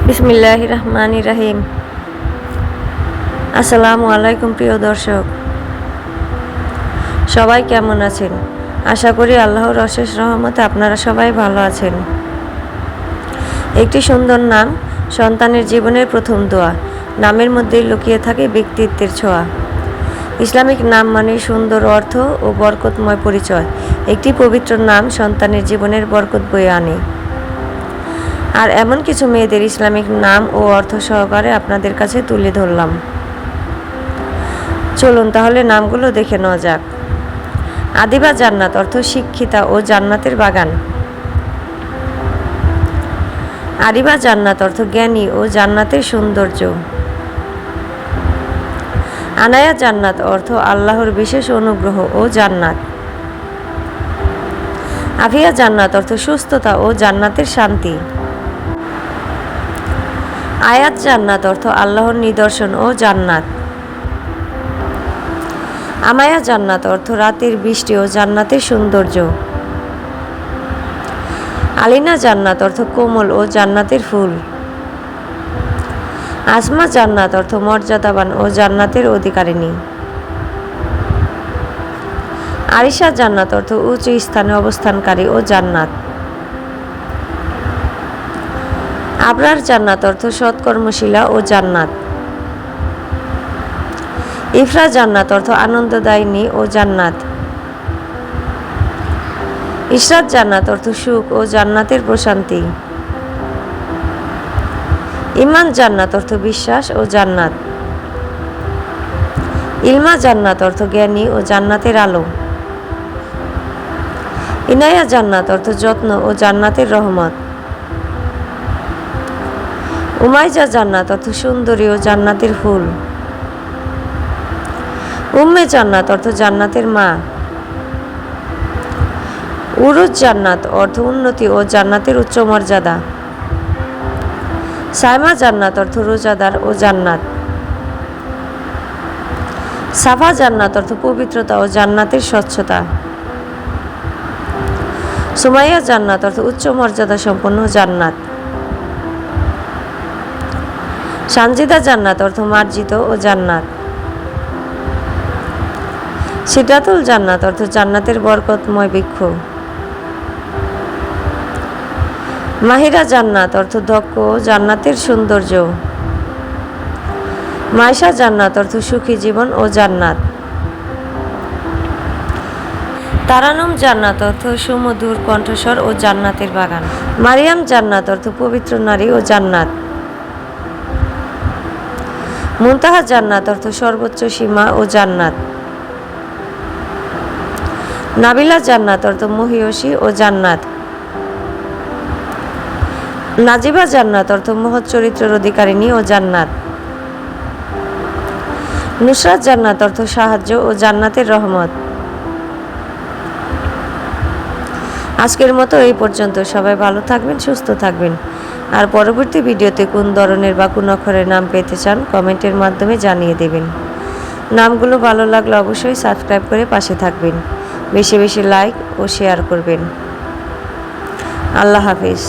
বিসমিল্লাহির রহমানির রহিম। আসসালামু আলাইকুম প্রিয় দর্শক, সবাই কেমন আছেন? আশা করি আল্লাহর অশেষ রহমতে আপনারা সবাই ভালো আছেন। একটি সুন্দর নাম সন্তানের জীবনের প্রথম দোয়া। নামের মধ্যেই লুকিয়ে থাকে ব্যক্তিত্বের ছোঁয়া। ইসলামিক নাম মানে সুন্দর অর্থ ও বরকতময় পরিচয়। একটি পবিত্র নাম সন্তানের জীবনের বরকত বয়ে আনে। আর এমন কিছু মেয়েদের ইসলামিক নাম ও অর্থ সহকারে আপনাদের কাছে তুলে ধরলাম। চলুন তাহলে নামগুলো দেখে নেওয়া যাক। আদিবা জান্নাত অর্থ শিক্ষিতা ও জান্নাতের বাগান। আরিবা জান্নাত অর্থ জ্ঞানী ও জান্নাতের সৌন্দর্য। আনায়া জান্নাত অর্থ আল্লাহর বিশেষ অনুগ্রহ ও জান্নাত। আফিয়া জান্নাত অর্থ সুস্থতা ও জান্নাতের শান্তি। আয়াত জান্নাত অর্থ আল্লাহর নিদর্শন ও জান্নাত। আমায়া জান্নাত অর্থ রাতের বৃষ্টি ও জান্নাতের সৌন্দর্য। আলিনা জান্নাত অর্থ কোমল ও জান্নাতের ফুল। আসমা জান্নাত অর্থ মর্যাদাবান ও জান্নাতের অধিকারিণী। আরিশা জান্নাত অর্থ উঁচু স্থানে অবস্থানকারী ও জান্নাত। আবরার জান্নাত অর্থ সৎকর্মশীলা ও জান্নাত। ইফরা জান্নাত অর্থ আনন্দদায়িনী ও জান্নাত। ইশরাত জান্নাত অর্থ সুখ ও জান্নাতের প্রশান্তি। ইমান জান্নাত অর্থ বিশ্বাস ও জান্নাত। ইলমা জান্নাত অর্থ জ্ঞানী ও জান্নাতের আলো। ইনায়া জান্নাত অর্থ যত্ন ও জান্নাতের রহমত। উমাইজা জান্নাত অর্থ সুন্দরী ও জান্নাতের ফুল। উম্মে জান্নাত অর্থ জান্নাতের মা। উরুজ জান্নাত অর্থ উন্নতি ও জান্নাতের উচ্চ মর্যাদা। সাইমা জান্নাত অর্থ রোজাদার ও জান্নাত। সাফা জান্নাত অর্থ পবিত্রতা ও জান্নাতের স্বচ্ছতা। সুমাইয়া জান্নাত অর্থ উচ্চ মর্যাদা সম্পন্ন জান্নাত। সানজিদা জান্নাত অর্থ মার্জিত ও জান্নাত। সিদরাতুল জান্নাত অর্থ জান্নাতের বরকতময় বৃক্ষ। মাহিরা জান্নাত অর্থ দক্ষ ও জান্নাতের সৌন্দর্য। মাইশা জান্নাত অর্থ সুখী জীবন ও জান্নাত। তারানুম জান্নাত অর্থ সুমধুর কণ্ঠস্বর ও জান্নাতের বাগান। মারিয়াম জান্নাত অর্থ পবিত্র নারী ও জান্নাত। মুনতাহা জান্নাত অর্থ সর্বোচ্চ সীমা ও জান্নাত। নাবিলা জান্নাত অর্থ মহিয়সী ও জান্নাত। নাজিবা জান্নাত অর্থ মহৎ চরিত্রের অধিকারিণী ও জান্নাত। নুসরাত জান্নাত অর্থ সাহায্য ও জান্নাতের রহমত। আজকের মতো এই পর্যন্ত। সবাই ভালো থাকবেন, সুস্থ থাকবেন। আর পরবর্তী ভিডিওতে কোন ধরনের বা কোন অক্ষরের নাম পেতে চান কমেন্টের মাধ্যমে জানিয়ে দেবেন। নামগুলো ভালো লাগলে অবশ্যই সাবস্ক্রাইব করে পাশে থাকবেন। বেশি বেশি লাইক ও শেয়ার করবেন। আল্লাহ হাফিজ।